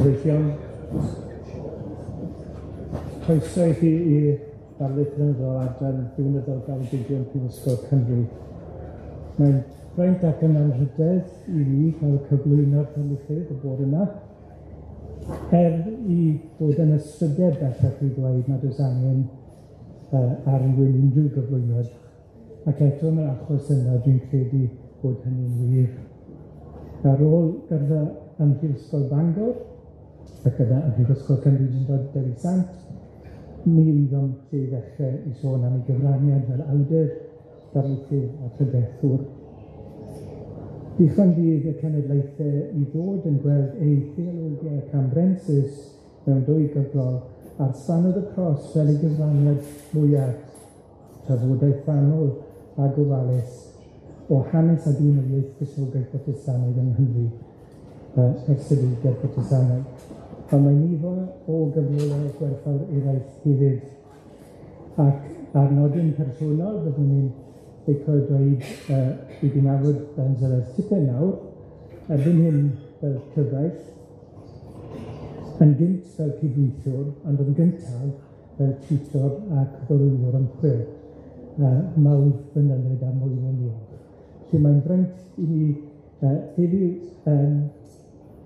Gyfeillion, croeso i chi i ddarlith cenedl Adran Diwinyddiaeth Graddedigion Prifysgol Cymru. Mae'n fraint ac yn anrhydedd i ni cael cyflwyno'r cynulleidfa y bore yma, i fod yn ystyried bellach i ddweud nad oes angen arwain unrhyw gyflwyniad, ac eto yn yr achos yna dwi'n credu bod hynny'n wir. Ar ôl gyrfa ym Prifysgol Bangor, ac yna ym Prifysgol Cymru yn dod Dewi Sant, mi wyddom lle i ddechrau i sôn am ei gyfraniad fel awdur, darlithydd a pregethwr. Dichon bydd y cenedlaethau i ddod yn gweld ei theologiau cambrensis mewn dwy gyfrol ar sbanodd y cros fel ei gyfraniad mwyaf, trafodaeth fanwl a gofalus o hanes a diwinyddiaeth Cristnogaeth Protestannaidd yng Nghymru, ysbrydolrwydd Protestannaidd. Ond mae nifer o gyfrolau gwerthfawr eraill hefyd. Ac ar nodyn personol, byddwn ni'n deico dweud i gynafod Densil tipyn nawr, erbyn hyn fel cyfaill, yn gynt fel cydweithwr, ond yn gyntaf fel tiwtor a cyfarwyddwr ymchwil. Mawr fynylid a mwy yn diolch. Felly mae'n fraint i ni heddiw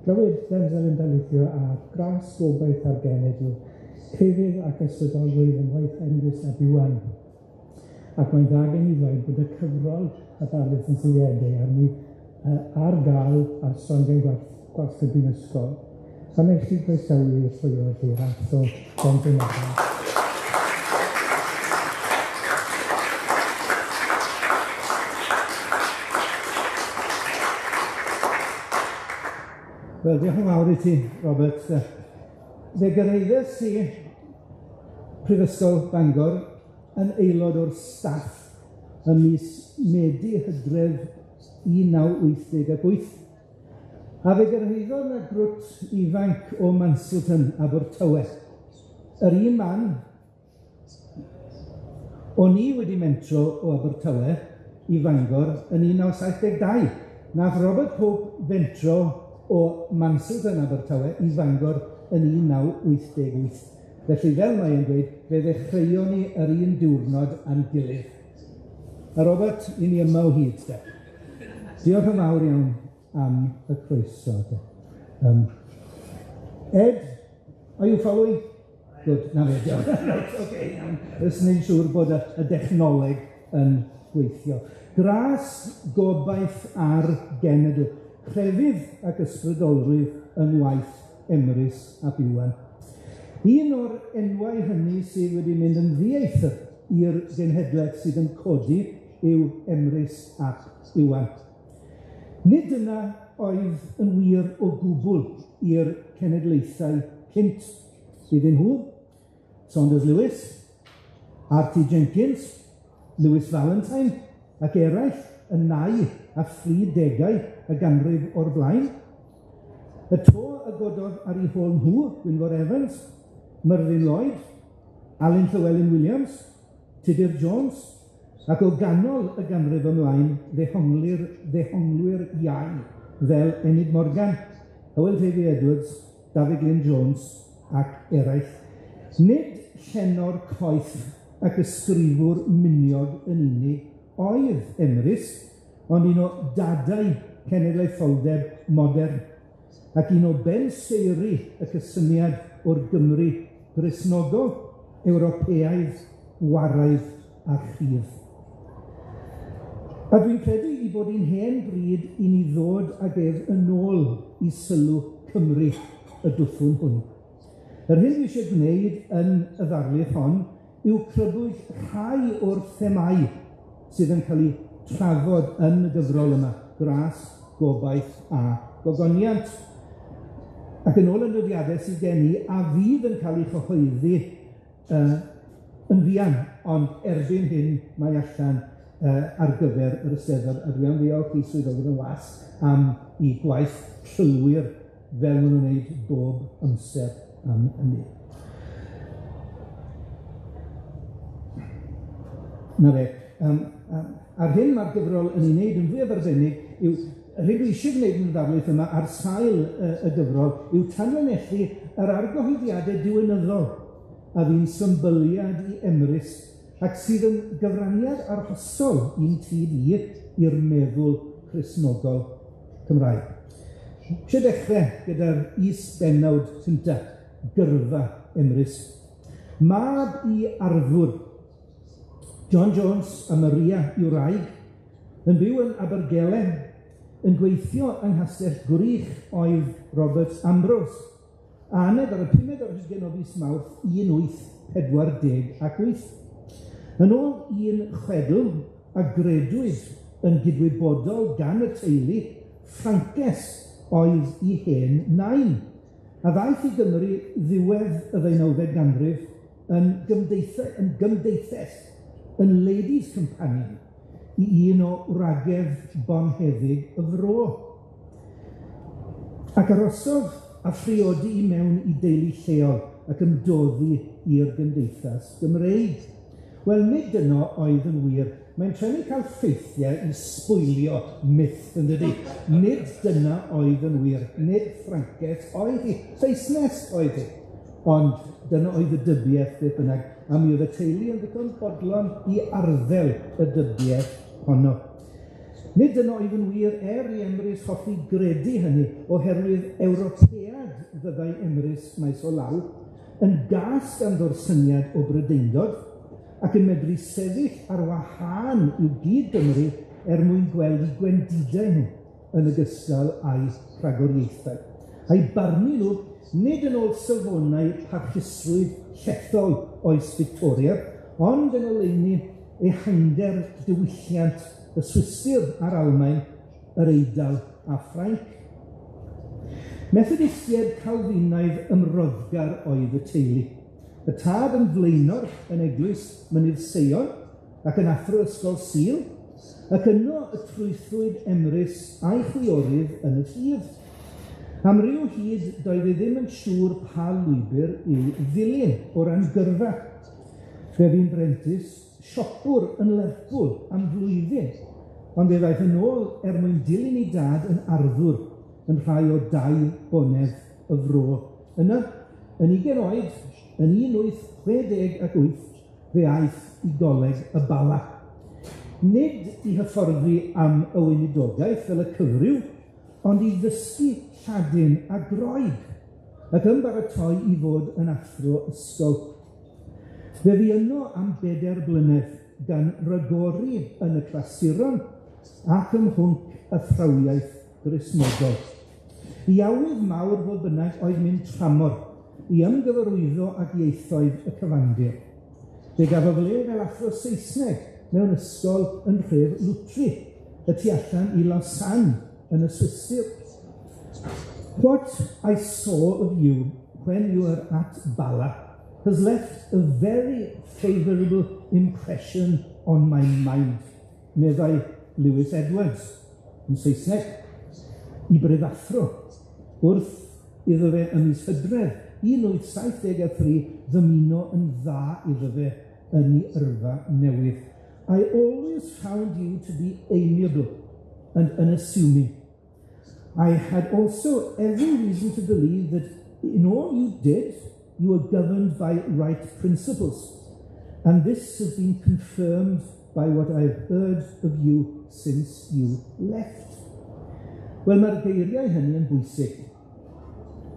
glywed Densil yn darlithio ar Gras, gobaith a'r genedl, crefydd ac ysbrydolrwydd yn ngwaith Emrys a Iwan. Ac mae'n dda gen i ddweud bod y cyfrol a darlith yn seiliau arni ar gael ar strongen gwas y Prifysgol. Pan eich chi croesawu i'r llwyo i'r Athro Densil. Wel, diolch yn fawr i ti, Robert. Fe gyrhaeddes i Prifysgol Bangor yn aelod o'r staff ym mis Medi Hydref 1988. A fe gyrhaeddodd y grŵp ifanc o Mansilton, Abertawe. Yr un man, o'n i wedi mentro o Abertawe i Fangor yn 1972. Nath Robert Pope fentro o Mansilton, Abertawe i Fangor yn 1988. Felly, fel mae'n dweud, fe ddechreuon ni yr un diwrnod a'n gilydd. A Robert, i ni yma o hyd, de. Diolch yn fawr iawn am y croeso, de. Ed, are you following? Good, na fe, diolch. Right, okay, iawn. Ys ni'n siŵr bod y dechnoleg yn gweithio. Gras, gobaith a'r genedl. Crefydd ac ysbrydolrwydd yng ngwaith Emrys a Iwan. Un o'r enwau hynny sydd wedi mynd yn ddieithr i'r genhedlaeth sydd yn codi yw Emrys ac Iwan. Nid yna oedd yn wir o gwbl i'r cenedlaethau cynt. Iddyn nhw, Saunders Lewis, R.T. Jenkins, Lewis Valentine ac eraill yn nau a 30au y ganrif o'r blaen. Y to y gododd ar ei hôl nhw, Gwynfor Evans, Myrddin Lloyd, Alun Llywelyn Williams, Tudur Jones, ac o ganol y ganrif ymlaen, ddehonglwyr iau fel Enid Morgan, Hywel Davey Edwards, David Glyn Jones ac eraill. Nid llenor coeth ac ysgrifwr miniog yn unig oedd Emrys, ond un o dadau cenedlaetholdeb modern, ac un o benseiri y cysyniad o'r Gymru Gristnogol, Ewropeaidd, waraidd a chryf. A dwi'n credu i bod hi'n hen bryd i ni ddod ag ef yn ôl i sylw Cymru y dwffwn hwn. Yr hyn dwi eisiau gwneud yn y ddarlith hon yw crybwyll rhai o'r themau sydd yn cael eu trafod yn y gyfrol yma, Gras, gobaith a gogoniant. Ac yn ôl y nodiadau sydd gen i, a fydd yn cael ei chyhoeddi yn fuan, ond erbyn hyn mae allan ar gyfer yr Eisteddfod, a dwi am ddiolch i swyddogydd yn was am i gwaith llwyr fel maen nhw'n wneud bob amser am hynny. Na fe. Ar hyn mae'r gyfrol yn ei wneud yn fwyaf arbennig yw yr hyn dwi eisiau gwneud yn y ddarlith yma ar sail y gyfrol yw tanlinellu yr argyhoeddiadau diwynyddol a fi'n symbyliad i Emrys ac sydd yn gyfraniad arhosol un tyd i'r meddwl Cristnogol Cymraeg. Eisiau dechrau gyda'r is-bennawd cynta, gyrfa Emrys. Mab i arfwr, John Jones a Maria i'w wraig, yn byw yn Abergele, yn gweithio yng Nghastell Gwrych oedd Robert Ambrose, a aned ar y 5 o'r hugien o fis Mawrth 1848. Yn ôl un chwedl a gredwyd yn gydwybodol gan y teulu, Ffrancus oedd ei hen nain, a ddaeth i Gymru ddiwedd y 19eg ganrif yn gymdeithas, yn ladies' companion, i un o wragedd bonheddig y Fro. Ac arhosodd a phriodi i mewn i deulu lleol ac ymdoddi i'r gymdeithas Gymreig. Wel, nid dyno oedd yn wir. Mae'n trefnu cael ffeithiau i sbwylio myth, yn dydi? Nid dyna oedd yn wir. Nid Ffrancus oedd hi. Saesnes oedd hi. Ond dyna oedd y dybiaeth beth bynnag. A mi oedd y teulu yn ddigon bodlon i arddel y dybiaeth honno. Nid dyna oedd yn wir i Emrys hoffi gredu hynny oherwydd Ewropead fyddai Emrys maes o law yn gas ganddo'r syniad o Brydeindod ac yn medru sefyll ar wahân i'w gyd Gymru mwyn gweld 'u gwendidau nhw yn ogystal â'u rhagoriaethau. A'i barnu nhw nid yn ôl safonau parchusrwydd llethol oes Victoria, ond yn oleuni ehangder diwylliant y Swistir a'r Almaen, yr Eidal a Ffrainc. Methodistiaid Calfinaidd ymroddgar oedd y teulu. Y tad yn flaenor yn eglwys Mynydd Seion ac yn Athro ysgol Sul, ac yno y trwythwyd Emrys a'i chwiorydd yn y ffydd. Am ryw hyd doedd ei ddim yn siŵr pa lwybr i'w ddilyn o ran gyrfa. Fe fu'n brentis, siopwr yn Lerpwl am flwyddyn, ond fe ddaeth yn ôl mwyn dilyn ei dad yn arddwr yn rhai o 2 bonedd y Fro. Yna, yn 20 oed, yn 1868, fe aeth i goleg y Bala. Nid i hyfforddi am y weinidogaeth fel y cyfryw, ond i ddysgu Lladin a Groeg, ac yn baratoi i fod yn athro ysgol. Fe fu yno am 4 blynedd gan ragori yn y clasuron ac ym mhwnc athrawiaeth Gristnogol. Iawydd mawr fodd bynnag oedd mynd tramor i ymgyfarwyddo ag ieithoedd y cyfandir. Fe gafodd le fel athro Saesneg mewn ysgol yn Nhref Lwtri, y tu allan i Lausanne yn y Swistir. What I saw of you when you were at Bala has left a very favourable impression on my mind, meddai Lewis Edwards yn Saesneg, i Bryfathro, wrth iddo fe ym mis Hydref 1873 ddymuno yn dda iddo fe yn ei yrfa newydd. I always found you to be amiable and unassuming. I had also every reason to believe that in all you did, you were governed by right principles. And this has been confirmed by what I've heard of you since you left. Wel, mae'r geiriau hynny yn bwysig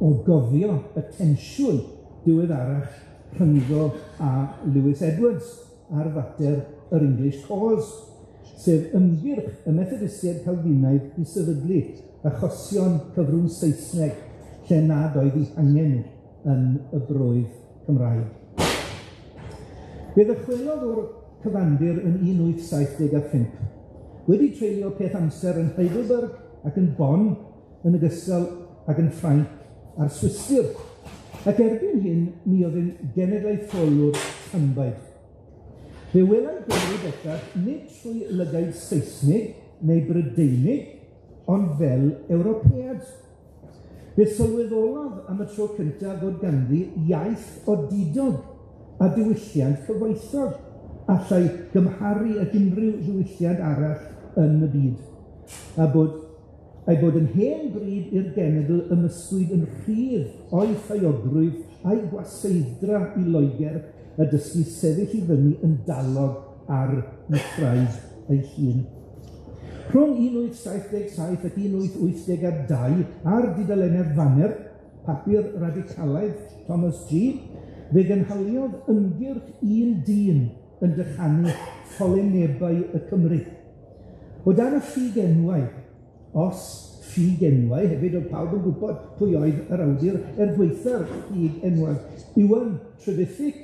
o gofio y tensiwn diweddarach rhyngddo a Lewis Edwards ar fater yr English cause, sef ymgyrch y Methodistiaid Calfinaidd i sefydlu achosion cyfrwng Saesneg lle nad oedd ei angen nhw yn y broedd Cymraeg. Fe ddychwelodd o'r cyfandir yn 1875, wedi treulio peth amser yn Heidelberg ac yn Bonn, yn ogystal ac yn Ffrainc a'r Swistir, ac erbyn hyn mi oedd yn genedlaetholwr tanbaid. Fe welai Gymru bellach nid trwy lygaid Saesnig neu Brydeinig, ond fel Ewropead. Fe sylweddolodd am y tro cyntaf fod ganddi iaith odidog a diwylliant cyfoethog, allai gymharu ag unrhyw ddiwylliant arall yn y byd, a bod a'i bod yn hen bryd i'r genedl ymysgwyd yn rhydd o'i ffaiogrwydd a'i gwaseidra i Loegr a dysgu sefyll i fyny yn dalog ar Mithraed ei hun. Rhwng 1877 ac 1882 ar dudalennau'r Faner, papur radicalaidd Thomas G, fe gynhaliodd ymgyrch un dyn yn dychanu pholenebau y Cymru. O dan y ffigenwau, os ffigenwau, hefyd oedd pawb yn gwybod pwy oedd yr awdur gweitha'r ffigenwau, Iwan Trefydd,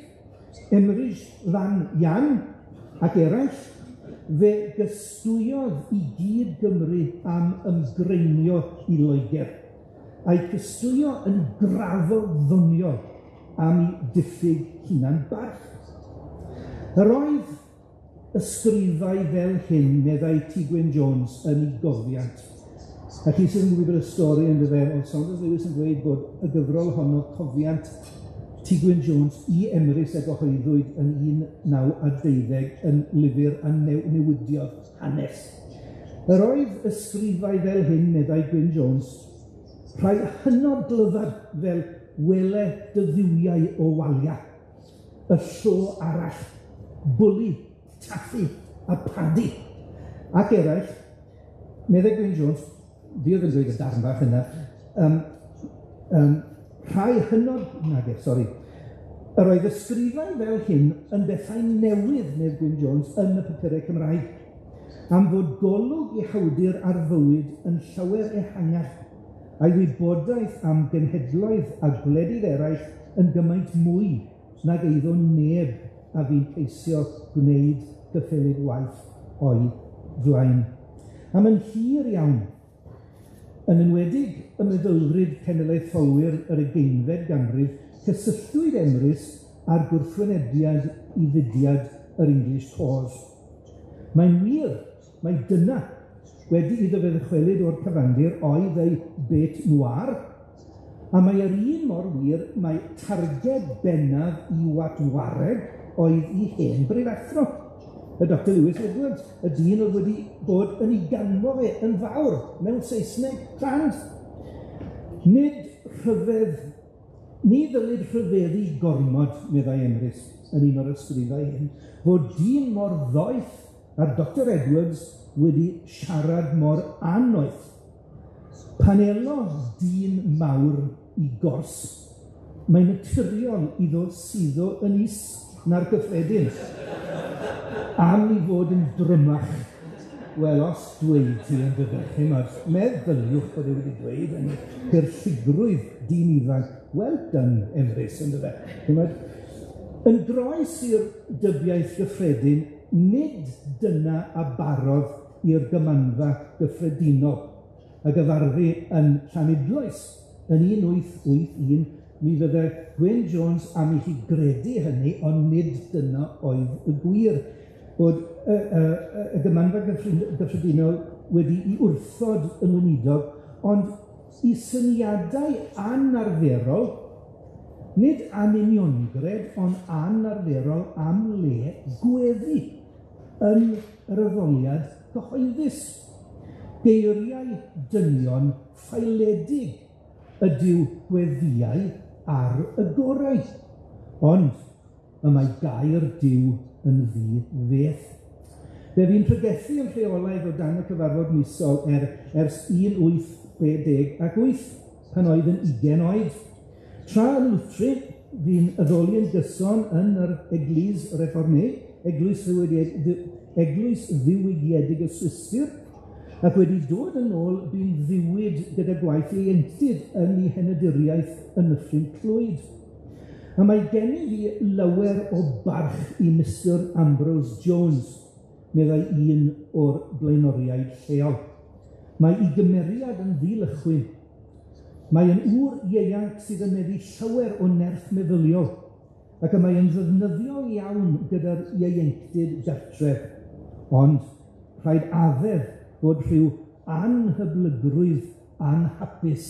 Emrys fan Ian ac eraill, fe gystwyodd i gyd Gymru am ymgreinio i Loegr, a'i gystwyo yn grafoddoniol am ei diffyg hunan barch. Yr oedd ysgrifau fel hyn, meddai T. Gwyn Jones yn ei gofiant. A chi sydd yn gwybod y stori yn dyfe, oedd Saunders Lewis yn dweud bod y gyfrol honno cofiant T. Gwyn Jones i Emrys a gyhoeddwyd yn 1912 yn lyfr a newidiodd hanes. Yr oedd ysgrifau fel hyn, meddai Gwyn Jones, rhai hynod glyfar fel wele dyddiwiau o walia, y llo arall, bwli, taffi a padi. Ac eraill, meddai Gwyn Jones, fi oedd yn dweud y darn bach yna, rhai hynod, yr oedd ysgrifau fel hyn yn bethau newydd, neu Gwyn Jones, yn y papurau Cymraeg, am fod golwg i hawdur ar fywyd yn llawer ehangach, a'i wybodaeth am genhedloedd a gwledydd eraill yn gymaint mwy nag eiddo neb a fi'n ceisio gwneud gyffelyb waith o'i flaen. Am yn hir iawn, yn enwedig y meddylfryd cenedlaetholwyr yr 20fed ganrif, cysylltwyd Emrys a'r gwrthwynediad i fudiad yr English cause. Mae'n wir, mae dyna wedi iddo fe ddychwelyd o'r cyfandir oedd ei bet noir, a mae yr un mor wir mae targed bennaf i watwareg oedd i hen brif Athro, y Dr. Lewis Edwards, y dyn oedd wedi bod yn ei ganmo fe yn fawr mewn Saesneg crand. Ni ddylid rhyfeddu gormod, meddai Emrys, yn un o'r ysgrifau hyn, fod dyn mor ddoeth a'r Dr. Edwards wedi siarad mor anoeth. Panelodd dyn mawr i gors, mae'n naturiol iddo suddo yn is na'r gyffredin, am i fod yn drymach. Wel, os dweud ti yn dyfechu, meddyliwch bod e wedi dweud yn gyrlligrwydd dyn ifanc, well done, Emrys, yn dyfe. Yn groes i'r dybiaeth gyffredin, nid dyna a barodd i'r gymanfa gyffredinol a gyfarfu yn Llanidloes yn 1881, mi fydde Gwyn Jones am i chi gredu hynny, ond nid dyna oedd y gwir, bod y gymanfa gyffredinol wedi i wrthod yn weinidog, ond i syniadau anarferol, nid anuniongred, ond anarferol am le gweddi yn yr addoliad gyhoeddus. Geiriau dynion ffeiledig ydyw gweddiau ar y gorau, ond y mae gair Duw yn ddi-feth. Fe fi'n pregethu yn rheolaidd o dan y cyfarfod misol ers 1868, pan oedd yn 20 oed. Tra yn Lwtri, fi'n addoli yn gyson yn yr Eglwys Reformé, Eglwys Ddiwygiedig y Swistir, ac wedi dod yn ôl bu'n ddiwyd gyda gwaith ieuenctid yn ei henediriaeth yn Nyffryn Clwyd. A mae gen i fi lawer o barch i Mr. Ambrose Jones, meddai un o'r blaenoriaid lleol. Mae ei gymeriad yn ddilychwyn. Mae yn ŵr ieuanc sydd yn meddu llawer o nerth meddyliol, ac y mae yn ddefnyddiol iawn gyda'r ieuenctid gartref. Ond rhaid addedd bod rhyw anhyblygrwydd anhapus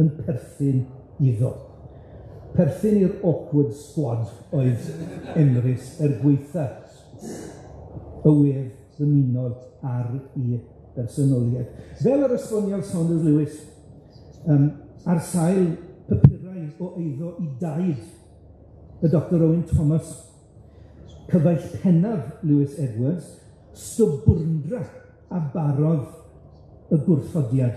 yn perthyn iddo. Perthyn i'r awkward squad oedd Emrys gweitha y wedd ddymunol ar ei bersonoliaeth. Fel yr esboniol Saunders Lewis, ar sail papurau o eiddo I daid y Dr Owen Thomas, cyfaill pennaf Lewis Edwards, stwbwrndra a barodd y gwrthodiad.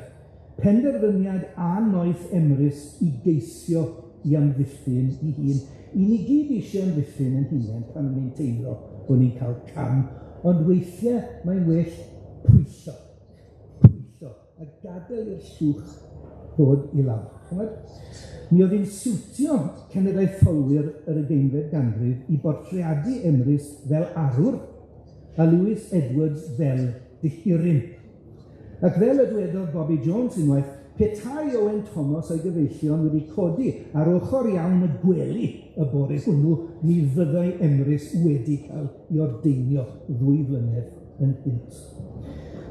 Penderfyniad a noeth Emrys I geisio I amddiffyn I hun. I ni gyd eisiau amddiffyn yn hunain pan ni'n teimlo bod ni'n cael cam, ond weithiau mae'n well pwyllo, a gadael i'r llwch ddod I lawr. Mi oedd hi'n siwtio cenedlaetholwyr yr 19th ganrif I bortreadu Emrys fel arwr a Lewis Edwards fel dihiryn. Ac fel y dwedodd Bobby Jones unwaith, petai Owen Thomas a'i gyfeillion wedi codi ar ochr iawn y gwely y bore hwnnw, mi fyddai Emrys wedi cael I ordeinio 2 flynedd yn hynt.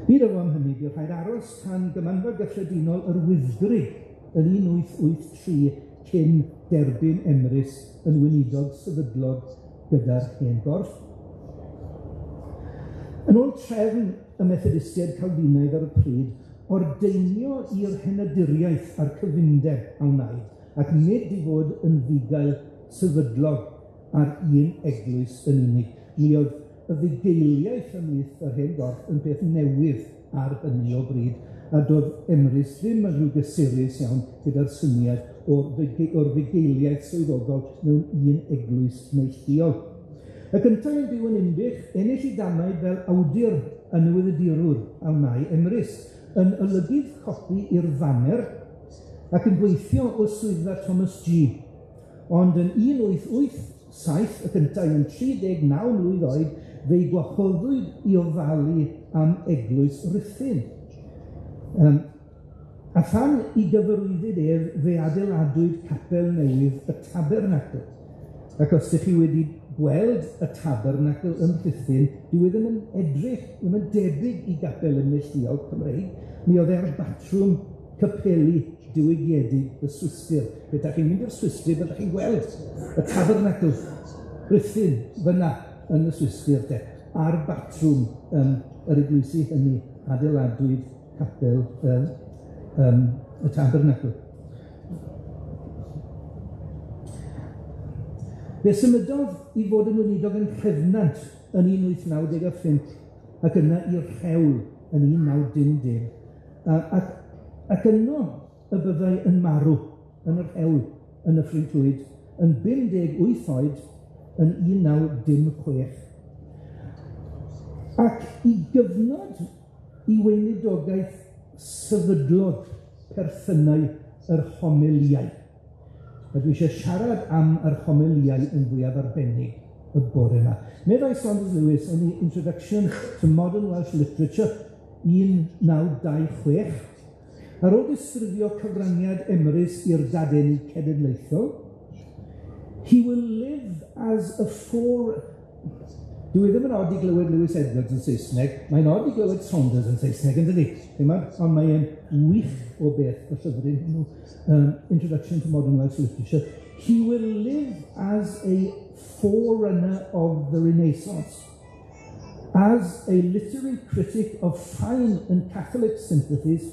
Byd efo am hynny, bydd rhaid aros tan gymanfa gyffredinol yr Wyddgrug yn 1883 cyn derbyn Emrys yn weinidog sefydlog gyda'r hen gorff. Yn ôl trefn y Methodistiaid Calfinaidd ar y pryd, ordeinio i'r henaduriaeth a'r cyfundeb a wnaed, ac nid I fod yn ddigael sefydlog ar un eglwys yn unig. Mi oedd y fugeiliaeth ymhlith yr hen gorff yn beth newydd ar hynny o bryd, a doedd Emrys ddim yn rhyw gysurus iawn gyda'r syniad o'r fugeiliaeth swyddogol mewn un eglwys neilltuol. Y gyntaf yn byw yn Inbych, ennill I damaid fel awdur a newyddiadurwr a wnau Emrys, yn olygydd copi i'r faner ac yn gweithio o swyddfa Thomas G. Ond yn 1887, y cyntaf yn 39 mlwydd oed, fe'i gwahoddwyd I ofalu am eglwys Ruthun. A phan I gyfarwyddyd ef, fe adeiladwyd capel newydd y Tabernacl. Ac os ydych chi wedi gweld y Tabernacl yn Rhuthun, dyw e ddim yn edrych, ddim yn debyg I gapel yn neilltuol Cymreig. Mi oedd e'r batrwm capeli diwygiedig y Swistir. Fe ydych chi'n mynd i'r Swistir, byddwch chi'n gweld y Tabernacl Rhuthun fyna yn y Swistir, a'r batrwm yr eglwysi hynny adeiladwyd capel y Tabernacl. Fe symudodd I fod yn weinidog yn Crefnant yn 1895 ac yna i'r Rhewl yn 1910. Ac yno y byddai yn marw yn yr Rhewl yn y Ffrindrwyd yn 58 oed yn 1916. Ac I gyfnod I weinidogaeth sefydlog perthynau yr homiliau. A dwi eisiau siarad am yr homiliau yn fwyaf arbennig y bore yma. Meddai Saunders Lewis yn ei Introduction to Modern Welsh Literature 1926, ar ôl disgrifio cyfraniad Emrys i'r dadeni cenedlaethol, he will live as a Dwi ddim yn od I glywed Lewis Edwards yn Saesneg, mae'n od I glywed Saunders yn Saesneg, yn dydi? Ond mae'n wych o beth y llyfryn hwnnw, Introduction to Modern Welsh Literature. He will live as a forerunner of the Renaissance, as a literary critic of fine and Catholic sympathies,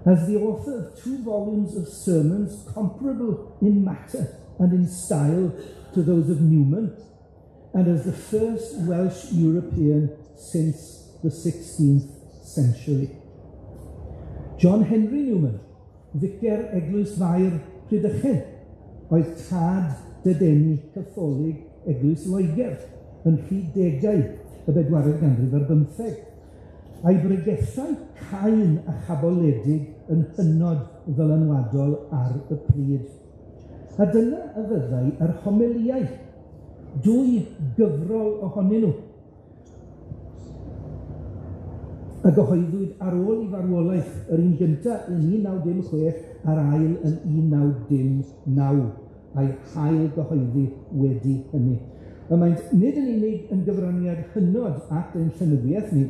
as the author of 2 volumes of sermons comparable in matter and in style to those of Newman, and as the first Welsh European since the 16th century. John Henry Newman, vicar Eglwys Fair Rhydychen, oedd tad dydeni Catholig Eglwys Loegr yn 30au y 14th ganrif ar 15. A'i bregethau caen a chaboledig yn hynod ddylanwadol ar y pryd. A dyna y fyddai yr homiliau, 2 gyfrol ohonyn nhw. A gyhoeddwyd ar ôl I farwolaeth, yr un gyntaf yn 1916 a'r ail yn 1919, a'i hail gyhoeddi wedi hynny. A maent nid yn unig yn gyfraniad hynod at ein llenyddiaeth ni,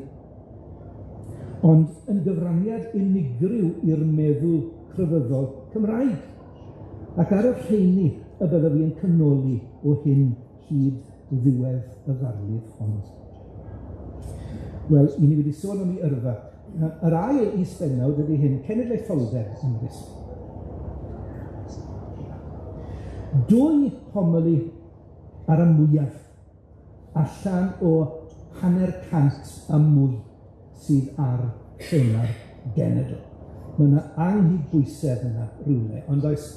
ond yn gyfraniad unigryw i'r meddwl crefyddol Cymraeg. Ac ar y rheini y byddaf fi yn cynoli o hyn hyd ddiwedd y ddarlith hon. Wel, I ni wedi sôn am ei yrfa. Yr ail is-bennawd ydy hyn, cenedlaetholdeb Emrys. Dwy homily ar y mwyaf allan o 100 a mwy sydd ar thema'r genedl. Mae yna anghydbwysedd yna rhywle, ond oes,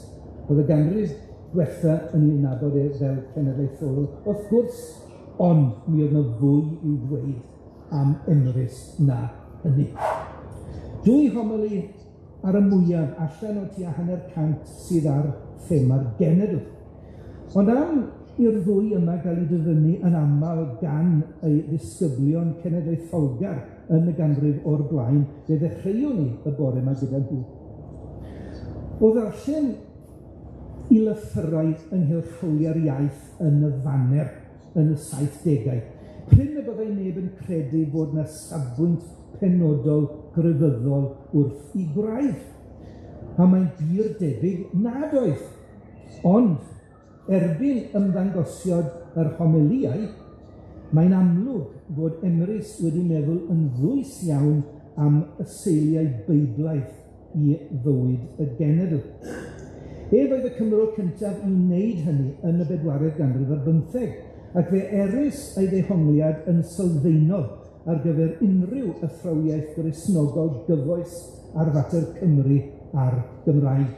oedd y ganrif diwetha yn ei nabod fel cenedlaethol, wrth gwrs, ond mi oedd yna fwy i'w ddweud am Emrys na hynny. Dwy homily ar y mwyaf allan o tua 100 sydd ar thema'r genedl. Ond am i'r ddwy yma gael ei dyfynnu yn aml gan ei ddisgyblion cenedlaetholgar yn y ganrif o'r blaen, fe ddechreuwn ni y bore yma gyda nhw. O ddarllen i lythyrau ynghylch hawliau'r iaith yn y faner yn y 70au, prin y byddai neb yn credu bod yna safbwynt penodol grefyddol wrth i gwraidd. A mae'n dir debyg nad oedd. Ond, erbyn ymddangosiad yr homiliau, mae'n amlwg fod Emrys wedi meddwl yn ddwys iawn am y seiliau beiblaidd i fywyd y genedl. Ef oedd y Cymro cyntaf i wneud hynny yn y 4eg ganrif ar 15, ac fe erys ei ddehongliad yn sylfaenol ar gyfer unrhyw athrawiaeth Gristnogol gyfoes ar fater Cymru a'r Gymraeg.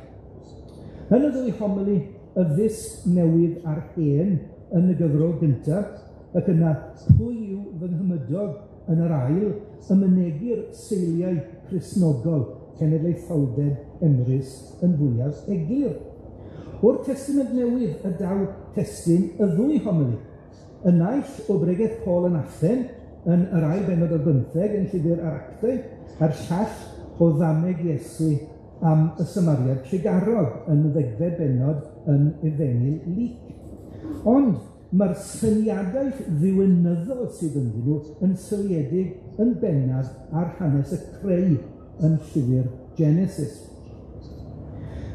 Yn y ddwy homily, y ddisg newydd ar hen yn y gyfrol gyntaf, ac yna pwy yw fy nghymydog yn yr ail, ymynegir seiliau Cristnogol cenedlaetholdeb Emrys yn fwyaf eglur. O'r Testament Newydd y daw testun y ddwy homily, y naill o bregeth Paul yn Athen yn yr ail bennod o 15 yn llyfr yr Actau, a'r llall o ddameg Iesu am y Samariad Tregarog yn y 10fed bennod yn Efengyl Luc. Ond mae'r syniadaeth ddiwinyddol sydd ynddyn nhw yn syliedig yn bennaf ar hanes y creu yn llyfr Genesis.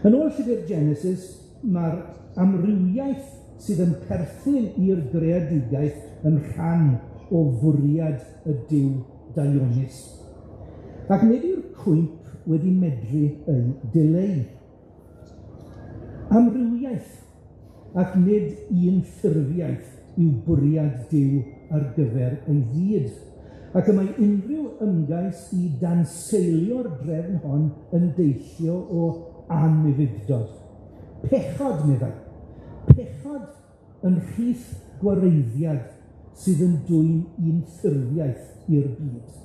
Yn ôl llyfr Genesis, mae'r amrywiaeth sydd yn perthyn i'r greadigaeth yn rhan o fwriad y Duw Dionys. Ac nid yw'r cwymp wedi medru ei dileu. Amrywiaeth, ac nid un ffurfiaeth yw bwriad Duw ar gyfer ei fyd. Ac y mae unrhyw ymgais i danseilio'r drefn hon yn deillio o anifugdod. Pechod, meddai. Pechod yn rhith gwareiddiad sydd yn dwyn un ffurfiaeth i'r byd.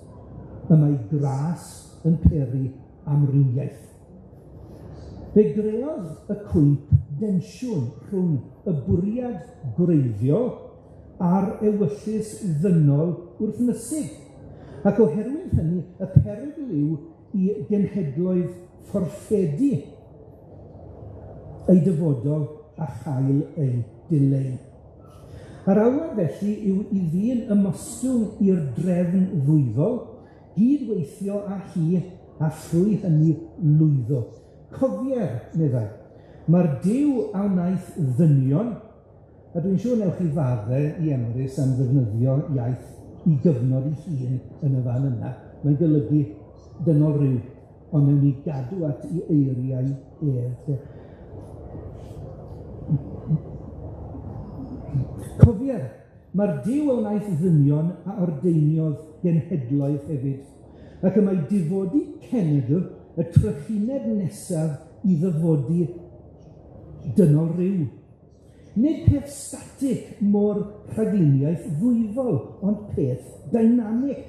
Y mae Gras yn peri amrywiaeth. Fe greodd y cwymp densiwn rhwng y bwriad gwreiddiol a'r ewyllys ddynol wrthnysig. Ac oherwydd hynny, y perygl yw i genhedloedd fforffedu ei dyfodol a chael ei dileu. Yr alwad felly yw i ddyn ymostwng i'r drefn ddwyfol, gydweithio â hi a thrwy hynny lwyddo. Cofier, meddai, mae'r Duw a wnaeth ddynion, a dwi'n siŵr newch chi faddau i Emrys am ddefnyddio iaith i gyfnod ei hun yn y fan yna. Mae'n golygu dynol ryw, ond newn ni gadw at i eiriau ef. Cofier, mae'r Duw a wnaeth ddynion a ordeiniodd genhedloedd hefyd, ac y mae difodi cenedl y trychineb nesaf i ddyfodi dynol ryw. Nid peth statig mor rhagluniaeth ddwyfol, ond peth dynamic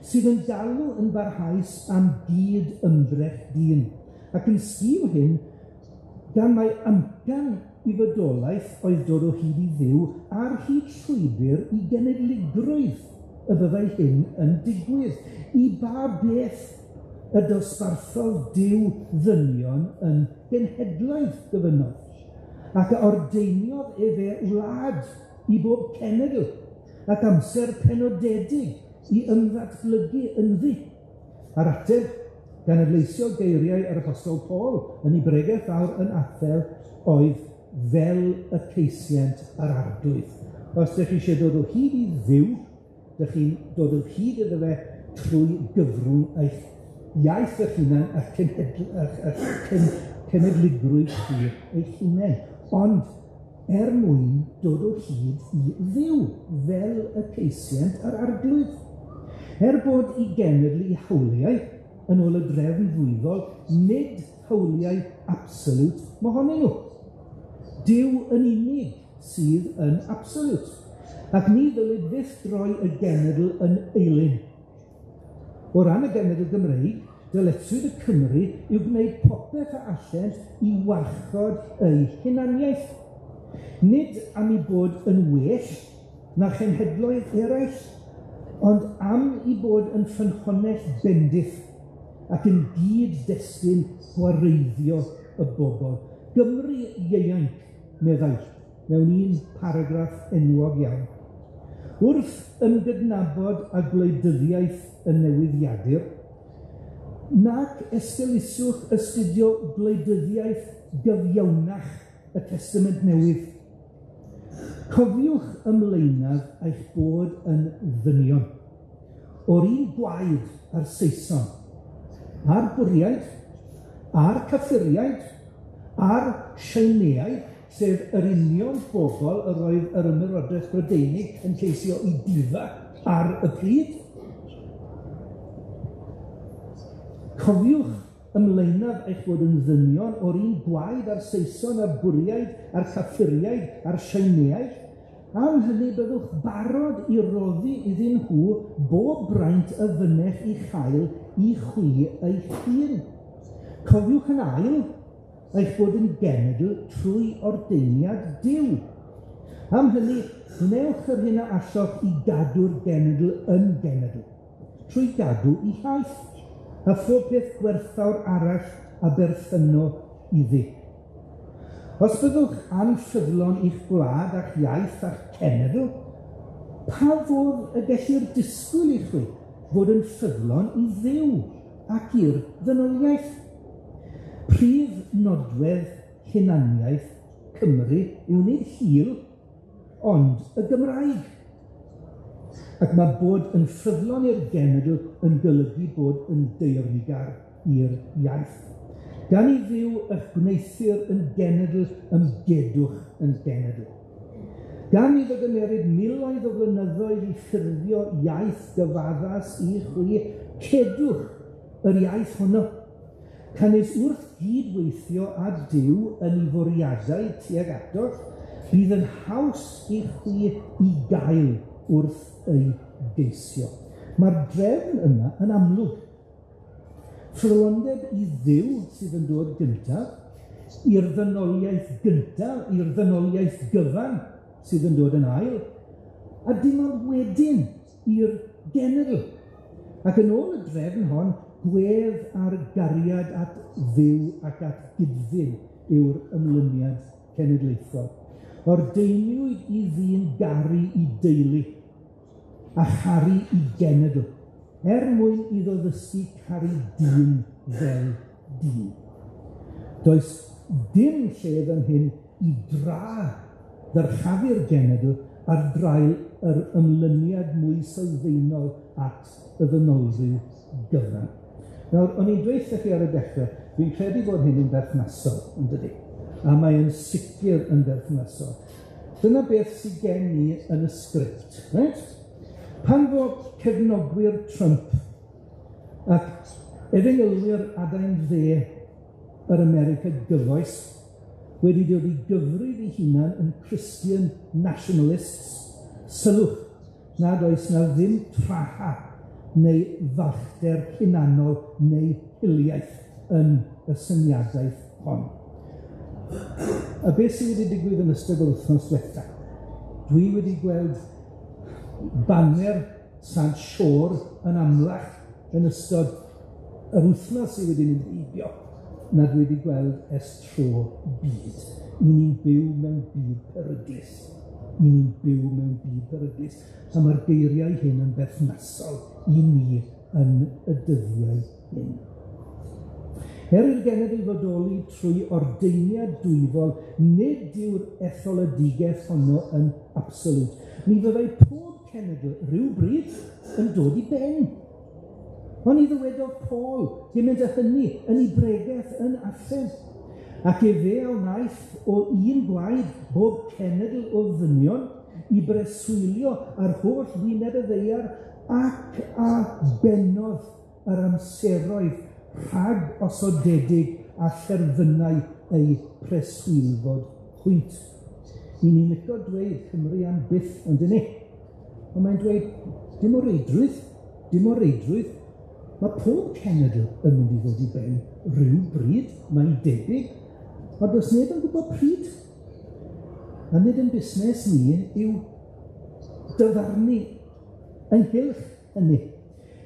sydd yn galw yn barhaus am gyd ymdrech dyn. Ac yn sgiw hyn, gan mae amcan i fodolaeth oedd dod o hyd i ddiw ar hyd llwybr i genedligrwydd y byddai hyn yn digwydd. I ba beth y dosbarthodd Duw ddynion yn genhedloedd gyfynod, ac ordeiniodd efe wlad i bob cenedl, ac amser penodedig i ymddatblygu ynddi. A'r ateb, gan adleisio geiriau yr Apostol Paul yn ei bregeth fawr yn Athel, oedd fel y ceisiant ar ardwydd. Os ydych chi eisiau dod o hyd i Dduw, ydych chi'n dod o hyd iddo fe trwy gyfrwng eich iaith eich hunain a cenedligrwydd chi eich hunain. Ond mwyn dod o hyd i ddiw, fel y ceisiant a'r arglwydd. Bod i genedl i hawliau, yn ôl y drefn fwyddol, nid hawliau absolute mohonyn nhw. Dyw yn unig sydd yn absolute. Ac ni ddylid fyth droi y genedl yn eilyn. O ran y genedl Gymreig, dyletswydd y Cymru yw gwneud popeth a allent i warchod ei hunaniaeth. Nid am ei bod yn well na chenhedloedd eraill, ond am ei bod yn ffynhonnell bendith ac yn gyd-destun gwareiddio y bobl. Gymru ieuanc, meddai, mewn un paragraff enwog iawn. Wrth ymgydnabod a gwleidyddiaeth y newyddiadur, nac esgeliswch astudio gwleidyddiaeth gyfiawnach y Testament Newydd. Cofiwch ymlaenaf eich bod yn ddynion, o'r un gwaed a'r Saeson, a'r bwriaid, a'r cyffuriaid, a'r Siaradwr, sef yr union bobl yr oedd yr ymerodraeth Brydeinig yn ceisio i difa ar y pryd. Cofiwch ymlaenaf eich bod yn ddynion o'r un gwaed a'r Saeson, a'r bwriaid, a'r cyffuriaid, a'r Siaradwr. Am hynny byddwch barod i roddi iddyn nhw bob braint y fynech i chael i chwi eich hun. Cofiwch yn ail eich bod yn genedl trwy ordeiniad Duw. Am hynny, wnewch yr hyn a allwch i gadw'r genedl yn genedl, trwy gadw i haith, a phob peth gwerthawr arall a berthyno iddi. Os byddwch anffyddlon i'ch gwlad a'ch iaith a'ch cenedl, pa fodd y gellir disgwyl i chwi fod yn ffyddlon i Dduw ac i'r ddynoliaeth? Prif nodwedd hunaniaeth Cymru yw nid Hil, ond y Gymraeg. Ac mae bod yn ffyddlon i'r genedl yn golygu bod yn deyrnigar i'r iaith. Gan i Dduw eich gwneithir yn genedl ymgedwch yn genedl. Gan iddo gymeryd miloedd o flynyddoedd i ffurfio iaith gyfaddas i chwi, cedwch yr iaith hwnnw. Cynnes wrth gydweithio â Duw yn ei fwriadau tuag ato, bydd yn haws i chwi i gael wrth ei geisio. Mae'r drefn yma yn amlwg. Ffrwondeb i Dduw sydd yn dod gyntaf, i'r ddynoliaeth gyntaf, i'r ddynoliaeth gyfan sydd yn dod yn ail, a dim ond wedyn i'r genedl. Ac yn ôl y drefn hon, gwedd ar gariad at Dduw ac at gydfyn yw'r ymlyniad cenedlaethol. Ordeiniwyd i ddyn garu i deulu a charu i genedl, mwyn iddo ddysgu caru dyn fel dyn. Does dim lle fan hyn i dra ddyrchafu'r genedl ar draul yr ymlyniad mwy sylfaenol at y ddynolrwydd gyfan. Nawr, o'n i'n dweud chi ar y dechrau, dwi'n credu bod hyn yn berthnasol, yn dydi? A mae'n sicr yn berthnasol. Dyna beth sydd gen ni yn y sgript, right? Pan fod cefnogwyr Trump ac efengylwyr adain dde yr America gyfoes wedi dod i gyfrif eu hunan yn Christian nationalists, sylwch nad oes na ddim traha neu fachder hunanol neu hiliaeth yn y syniadaeth hon. A beth sydd wedi digwydd yn ystod yr wythnos diwethaf? Dwi wedi gweld banner Sant Siôr yn amlach yn ystod yr wythnos sydd wedi mynd heibio na dwi wedi gweld ers tro byd. I ni'n byw mewn byd peryglus. I ni'n byw mewn byd peryglus. A mae'r geiriau hyn yn berthnasol i ni yn y dyddiau hyn. I'r genedl fodoli trwy ordeiniad dwyfol, nid yw'r etholedigaeth honno yn absolute. Mi fyddai pob cenedl rhyw bryd yn dod i ben. Ond i ddywedodd Paul, gymaint â hynny yn ei bregaeth yn Athen, ac fe a wnaeth o un gwaed bob cenedl o ddynion i breswylio ar holl wyneb y ddeiar ac a benodd yr amseroedd rhag osodedig a cherfynnau ei preswylfod hwynt. I ni'n licio dweud Cymru am byth, ond dyn ni. Ond mae'n dweud, dim o reidrwydd, mae pob cenedl yn mynd i ddod i ben rhyw bryd, mae'n debyg, ond does neb yn gwybod pryd. A nid yn busnes ni yw dyfarnu ynghylch hynny.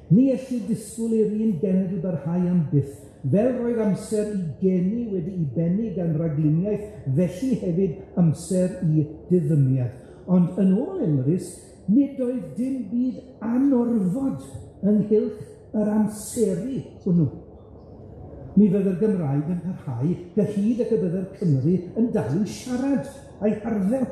Ni ellir disgwyl i'r un genedl barhau am byth, fel roedd amser i geni wedi i bennu gan ragluniaeth, felly hefyd amser i diddymiad. Ond yn ôl Emrys, nid oedd dim byd anorfod ynghylch yr amseru hwnnw. Mi fydd yr Gymraeg yn parhau gyhyd ac y byddai'r Cymru yn dal i siarad a'i harddel.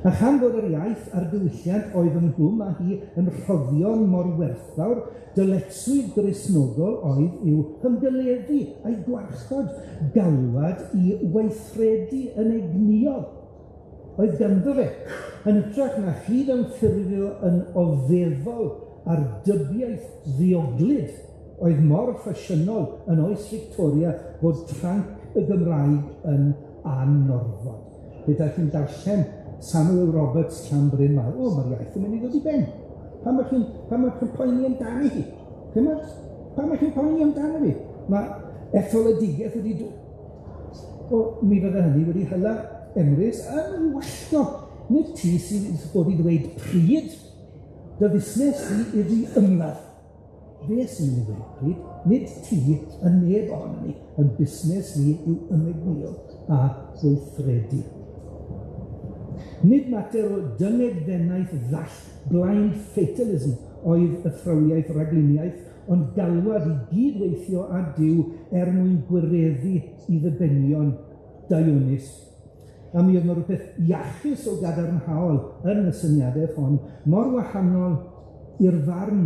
A chan bod yr iaith a'r diwylliant oedd ynghlwm a hi yn rhoddion mor werthfawr, dyletswydd Gristnogol oedd i'w hymgyleddu a'i gwarchod galwad i weithredu yn egnïol. Oedd ganddo fe, yn ytrach na hyd yn ffurfio yn oddefol ar dybiaeth ddioglyd, oedd mor ffasiynol yn oes Victoria fod tranc y Gymraeg yn anorfod. Byddai chi'n darllen Samuel Roberts Llanbryn Mawr, mae'r iaith yn mynd i ddod i ben. Pam ych chi'n poeni amdani hi? Pam ych chi'n poeni amdani fi? Mae etholedigaeth wedi dod. Mi fydde hynny wedi hala Emrys yn wallgo. Nid ti sydd bod i ddweud pryd, dy fusnes ni ydi ymladd. Fe sy'n mynd i ddweud pryd, nid ti yn neb ohonyn ni, yn busnes ni yw ymegnio a gweithredu. Nid mater o dyngedfennaeth ddall, blind fatalism oedd y thrawiaeth ragluniaeth, ond galwad i gydweithio â Duw mwyn gwireddu i ddibenion Dionys. A mi oedd yna rhywbeth iachus o gadarnhaol yn y syniadaeth hon, mor wahanol i'r farn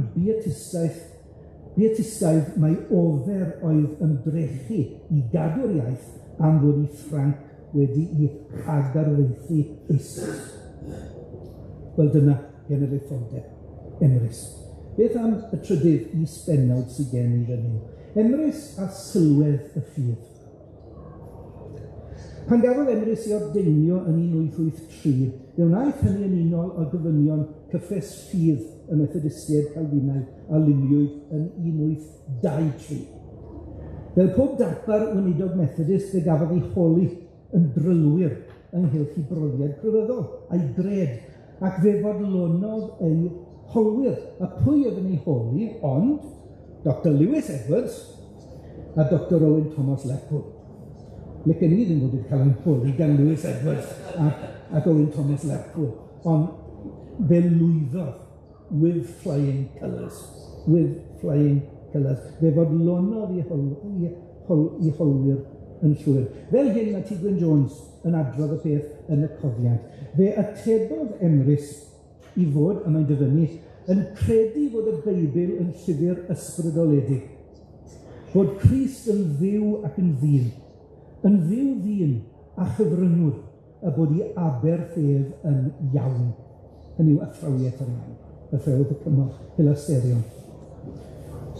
beatistaidd mae ofer oedd ymdrechu i gadw'r iaith am fod i Ffranc wedi i rhagarweithu eisoes. Wel dyna genedlaetholdeb Emrys. Beth am y trydydd is-bennawd sydd gen i fan hyn? Emrys a sylwedd y ffydd. Pan gafodd Emrys i ordeinio yn 1883, fe wnaeth hynny yn unol o gofynion cyffes ffydd y Methodistiaid Calfinaidd a luniwyd yn 1823. Fel pob darpar weinidog Methodist, fe gafodd ei holi yn drylwyr ynghylch ei brofiad crefyddol a'i gred, ac fe fodlonodd ei holwyr. A pwy oedd yn ei holi, ond Dr Lewis Edwards a Dr Owen Thomas Lerpwl. Lecen ni ddim wedi cael yn holi gan Lewis Edwards ac Owen Thomas Lerpwl, ond fe lwyddodd with flying colours. Fe fodlonodd ei holwyr yn llwyr. Fel hyn mae T. Gwyn Jones yn adrodd y peth yn y cofiad. Fe atebodd Emrys i fod, a mae'n dyfynnu, yn credu fod y Beibl yn llyfr ysbrydoledig. Fod Crist yn dduw ac yn ddyn a chyfryngwr, a bod i Aberffedd yn iawn. Hynny yw athrawiaeth yr iawn, y ffewdd y cymorth, hilasterion.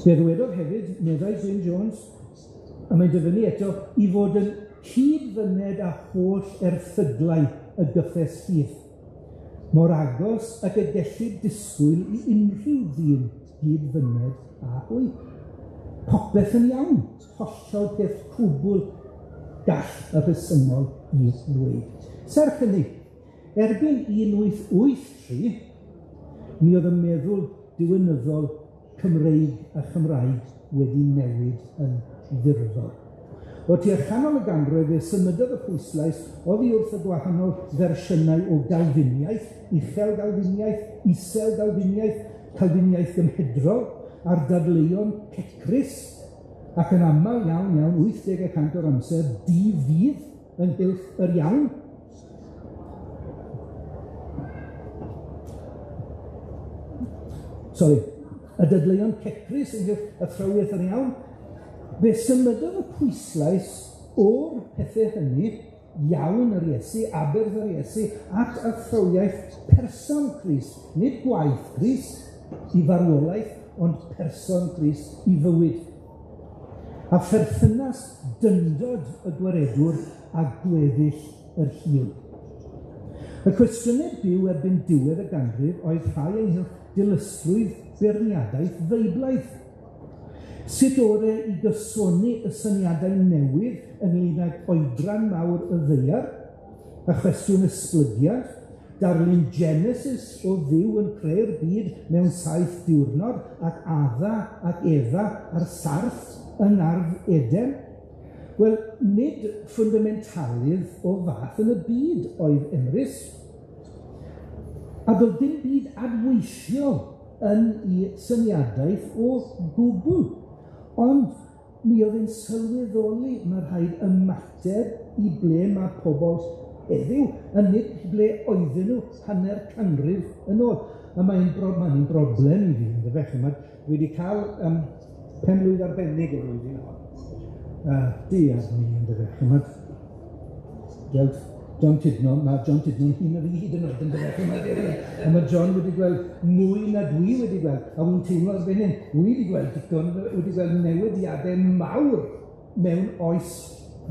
Fe ddwedodd hefyd, meddai Gwyn Jones, a mae'n dyfynnu eto, i fod yn cydfyned â holl erthyglau y gyffes ffydd. Mor agos ac y gellid disgwyl i unrhyw ddyn cydfyned â hwy. Popeth yn iawn, hollol peth cwbl gall y rhesymol i ddweud. Serch hynny, erbyn 1883, mi oedd y meddwl diwynyddol Cymreig a Chymraeg wedi newid yn ddurfol. O tua chanol y ganrif, fe symudodd y pwyslais oddi wrth y gwahanol fersiynau o galfiniaeth, uchel galfiniaeth, isel galfiniaeth, calfiniaeth gymhedrol, a'r dadleuon cecrys, ac yn aml iawn, 80% o'r amser, di-fydd ynghylch yr iawn. Y dadleuon Cecrys ynghylch athrawiaeth yn iawn, fe symudodd y pwyslais o'r pethau hynny, iawn yr Iesu, aberth yr Iesu, at athrawiaeth person Crist, nid gwaith Crist i farwolaeth, ond person Crist i fywyd. A pherthynas dyndod y gwaredwr a gweddill yr hil. Y cwestiynau byw erbyn diwedd y ganrif oedd rhai ynghylch dilysrwydd beirniadaeth feiblaidd. Sut ore i gysoni y syniadau newydd ynglŷn ag oedran mawr y ddaear, a chwestiwn esblygiad, darlun Genesis o Dduw yn creu'r byd mewn 7 diwrnod, ac Adda ac Efa a'r sarth yn ardd Eden? Wel, nid ffundamentalydd o fath yn y byd oedd Emrys. A doedd dim byd adweithiol yn ei syniadaeth o gwbl. Ond mi oedd yn sylweddoli mae rhaid ymateb i ble mae pobl heddiw, a nid ble oedden nhw hanner canrif yn ôl. A mae'n broblem i fi, yn dyfech yma. Dwi wedi cael penblwydd arbennig y flwyddyn hon. Diad ni, yn dyfech yma. John Tidnon, mae John Tidnon hyn o fi hyd yn oed yn dyfech yma. A mae John wedi gweld mwy na dwi wedi gweld. A wy'n teimlo ar ben hyn, wedi gweld newidiadau mawr mewn oes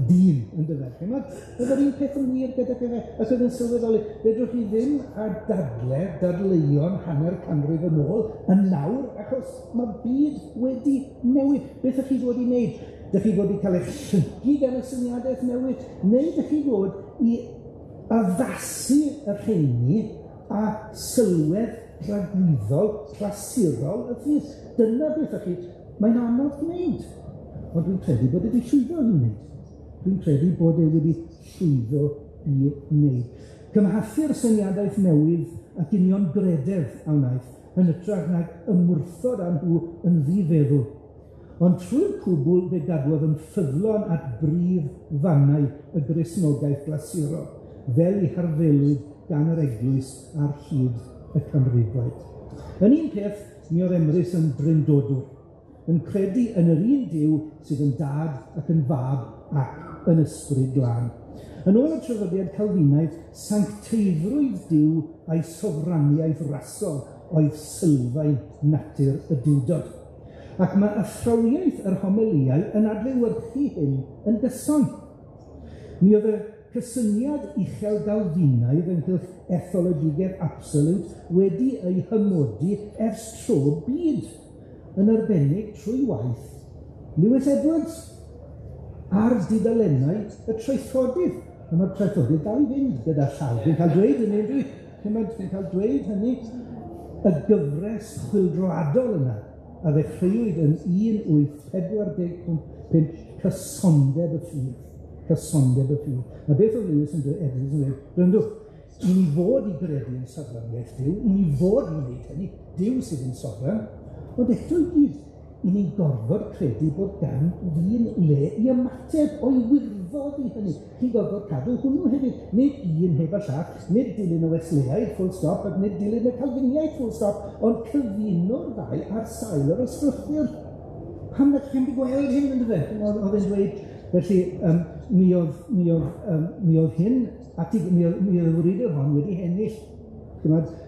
dyn yn dyfech yma. Oedd un peth yn wir gyda fe, ac oedd yn sylweddoli, fedrwch chi ddim a dadleuon hanner canrif yn ôl yn nawr, achos mae byd wedi newid. Beth ydych chi fod i wneud? Dych chi fod i cael eich llyncu gan y syniadaeth newid, neu dych chi fod i addasu y rheini a sylwedd rhagwyddol, clasurol y ffydd. Dyna beth ydych chi. Mae'n anodd gwneud. Ond dwi'n credu bod wedi llwyddo yn wneud. Dwi'n credu bod wedi llwyddo i wneud. Cymhathu'r syniadaeth newydd ac union grededd a wnaeth yn ytrach nag ymwrthod â nhw yn ddifeddwl. Ond trwy'r cwbl fe gadwodd yn ffyddlon at brif fannau y Gristnogaeth glasurol, fel ei harfelwyd gan yr eglwys ar hyd y canrifoedd. Yn un peth, mi oedd Emrys yn dryndodwr, yn credu yn yr un Duw sydd yn dad ac yn fab ac yn ysbryd glân. Yn ôl y traddodiad Calfinaidd, sancteiddrwydd Duw a'i sofraniaeth rasol oedd sylfaen natur y duwdod. Ac mae athrawiaeth yr homiliau yn adlewyrchu hyn yn gyson. Mi oedd y cysyniad uchel Galfinaidd ynghylch etholedigaeth absolute wedi ei hymodi ers tro byd, yn arbennig trwy waith Lewis Edwards ar dudalennau y treithodydd. A mae'r treithodydd dal i fynd gyda llaw. Dwi'n cael dweud hynny, dwi'n cael dweud hynny, y gyfres chwyldroadol yna, a ddechreuwyd yn 1845 cysondeb y ffydd. Cysondeb y ffydd. A beth oedd Lewis Edwards yn dweud? Rwyndwch, i ni fod i gredu yn safraniaeth Duw, i ni fod i wneud hynny, Duw sydd yn sofran, ond eto i gyd, i ni gorfod credu bod gan ddyn le i ymateb o'i wirfodd i hynny. Chi gorfod cadw hwnnw hefyd, nid un heb a llall, nid dilyn o Wesleyaidd, full stop, ac nid dilyn y Calfiniaid, full stop, ond cyfuno'r ddau ar sail yr ysgrythiwr. Pam na chi'n gweld hyn yn dyfe? Oedd e'n dweud, felly, mi oedd hyn, mi oedd wryd hon wedi hennill.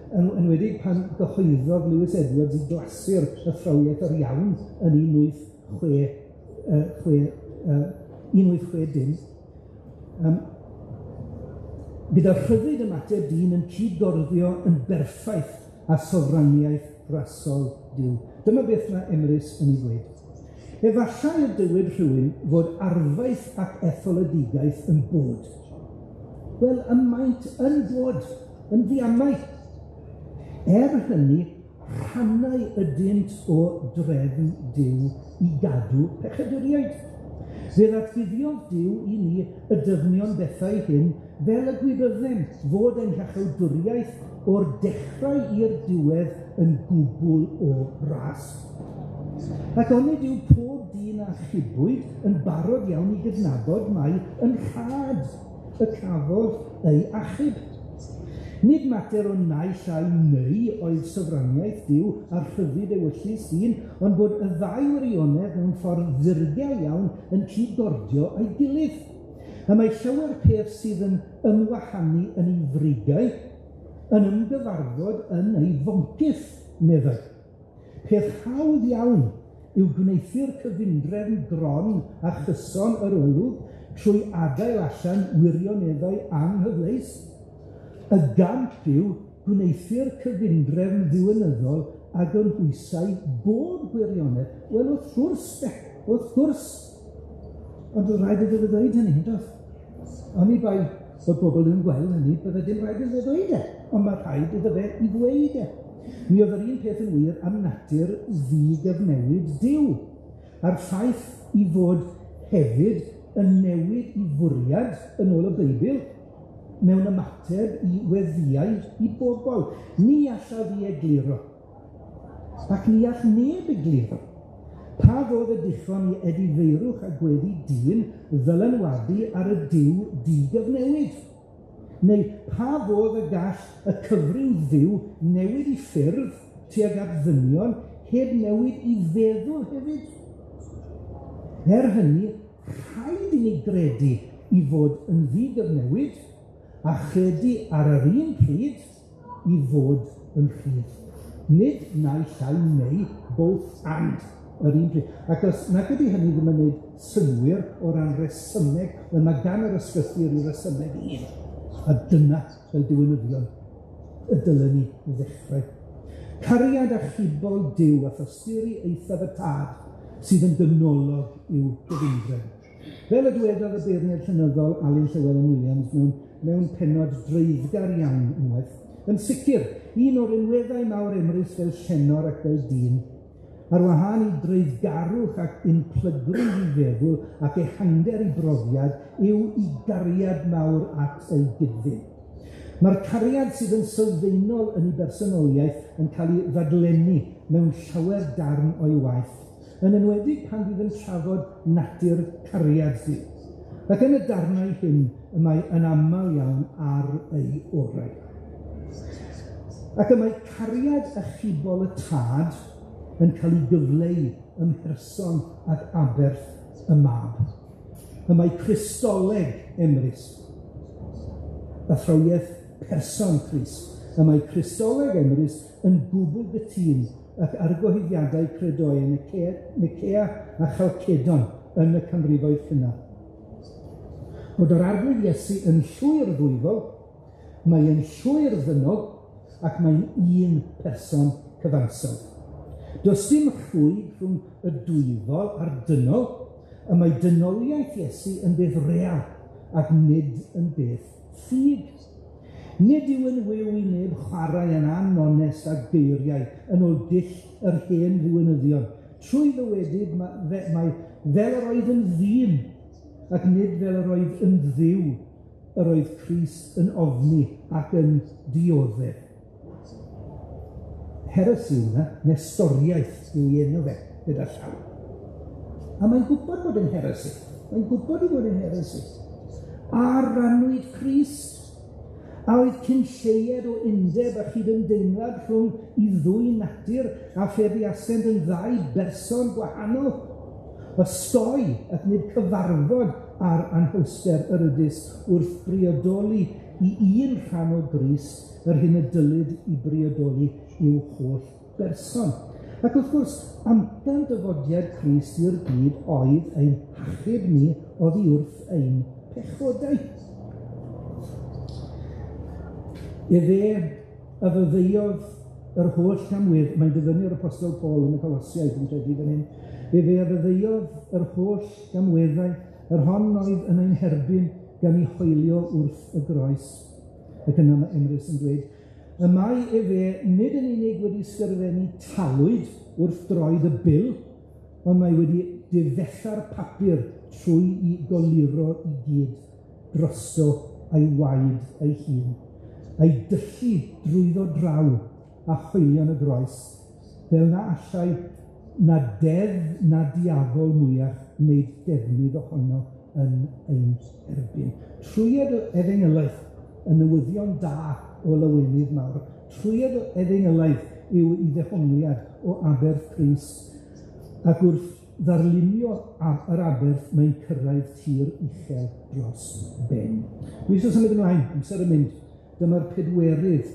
Yn wedi pan gyhoeddodd Lewis Edwards i glasu'r athrawiaeth yr iawn yn 1860. Gyda'r rhyddid ymateb dyn yn cydgorddio yn berffaith a sofraniaeth rasol Duw. Dyma beth mae Emrys yn ei ddweud. Efallai y dywyd rhywun fod arfaeth ac etholedigaeth yn bod. Wel, y maint yn bod, yn ddiamai. Hynny, rhannau ydynt o drefn Duw i gadw pechaduriaid. Fe ddatguddiodd Duw i ni y dyfnion bethau hyn fel y gwybyddem fod ein llachawdwriaeth o'r dechrau i'r diwedd yn gwbl o ras. Ac onid yw pob dyn a chibwyd yn barod iawn i gydnabod mai yn chad y cafodd ei achub. Nid mater o naill llai neu oedd sofraniaeth Duw a'r rhyddid ewyllus dyn, ond bod y ddau wirionedd mewn ffordd ddirgel iawn yn cydgordio a'i gilydd. A mae llawer peth sydd yn ymwahanu yn ei frigau yn ymgyfarfod yn ei foncyff, meddai. Peth hawdd iawn yw gwneithu'r cyfundrefn gron a chyson yr olwg trwy adael allan wirioneddau anghyfleus. Y gamp yw gwneithu'r cyfundrefn ddiwinyddol a gynhwysau bob gwirionedd. Wel, wrth gwrs. Ond oedd rhaid iddo fe ddweud hynny, yndoedd? Oni bai bod bobl yn gweld hynny, bydde dim rhaid iddo fe ddweud e, ond mae rhaid iddo fe i ddweud e. Mi oedd yr un peth yn wir am natur ddi-gyfnewid Duw, a'r ffaith i fod hefyd yn newid i fwriad yn ôl y Beibl, mewn ymateb i weddiau i bobl. Ni allaf fi egluro, ac ni all neb egluro. Pa fodd y dichon i edifeirwch a gweddi dyn ddylanwadu ar y Duw di-gyfnewid? Neu pa fodd y gall y cyfrwng Dduw newid i ffyrdd tuag at ddynion heb newid i feddwl hefyd? Hynny, rhaid i ni gredu i fod yn ddi-gyfnewid a chedu ar yr un pryd i fod yn rhydd. Nid naill llai neu both and yr un pryd. Ac os nag ydy hynny ddim yn gwneud synwyr o ran resymeg, wel mae gan yr ysgrythur i resymeg un. A dyna fel diwinyddion y dylen ni ddechrau. Cariad a chybol Duw a thosturi eithaf y tad sydd yn gynolog i'w gyfundrefn. Fel y dywedodd y beirniad llenyddol Alun Llywelyn Williams mewn pennod dreiddgar iawn unwaith, yn sicr, un o'r unweddau mawr Emrys fel llenor ac fel dyn, ar wahân i dreiddgarwch ac unplygrwng i feddwl ac ehander i brofiad yw i gariad mawr at ei gydfyn. Mae'r cariad sydd yn sylfaenol yn ei bersonoliaeth yn cael ei ddadlenni mewn llawer darn o'i waith, yn enwedig pan fydd yn trafod natur cariad Duw. Ac yn y darnau hyn, y mae yn aml iawn ar ei orau. Ac y mae cariad a chybol y tad yn cael ei gyfleu ym mherson ac aberth y mab. Y mae Cristoleg Emrys, athroiaeth person Crist. Y mae Cristoleg Emrys yn gwbl gytun ac argyhoeddiadau credoau Nicea a Chalcedon yn y canrifoedd cynnar. Bod yr arglwydd Iesu yn llwyr ddwyfol, mae'n llwyr ddynol, ac mae'n un person cyfansol. Does dim rhwyd rhwng y dwyfol a'r dynol, y mae dynoliaeth Iesu yn beth real ac nid yn beth ffug. Nid yw yn wyw i neb chwarae yn anonest â geiriau yn ôl dull yr hen ddiwinyddion. Trwy ddywedig mae fel yr oedd yn ddyn ac nid fel yr oedd yn dduw yr oedd Crist yn ofni ac yn dioddef. Heresy yna, nestoriaeth yw ei enw fe gyda llaw. A mae'n gwybod bod yn heresy. Mae'n gwybod i fod yn heresy. A rannwyd Crist. A oedd cynlleied o undeb a chydymdeimlad rhwng i ddwy natur a pheriasend yn ddau berson gwahanol. Ystoi ac nid cyfarfod ar anhwster yr ydys wrth briodoli i un rhan o Grist, yr hyn y dylid i briodoli i'w holl berson. Ac wrth gwrs, amdan dyfodiad Crist i'r byd oedd ein hachub ni oddi wrth ein pechodau. Efe a ddyddeiodd yr holl camwedd, mae'n dyfynnu'r apostol Paul yn y Colosiaid yn credu fan hyn, efe a ddyddeiodd yr holl gamweddau, yr hon oedd yn ein herbyn gan ei hoelio wrth y groes. Ac yna mae Emrys yn dweud, y mae efe nid yn unig wedi sgyrfennu talwyd wrth droed y bil, ond mae wedi difella'r papur trwy i goluro i gyd drosto a'i waed ei hun, a'i dyllu drwyddo draw a chwilio'n y groes, fel na allai na deddf na diafol mwyach wneud defnydd ohono yn ein erbyn. Trwyad o efengylaeth y newyddion da o lawenydd mawr, trwy'r efengylaidd yw I ddehongliad o aberth Crist, ac wrth ddarlunio yr aberth mae'n cyrraedd tir uchel dros ben. Dwi eisiau symud ymlaen, amser yn mynd. Dyma'r pedwerydd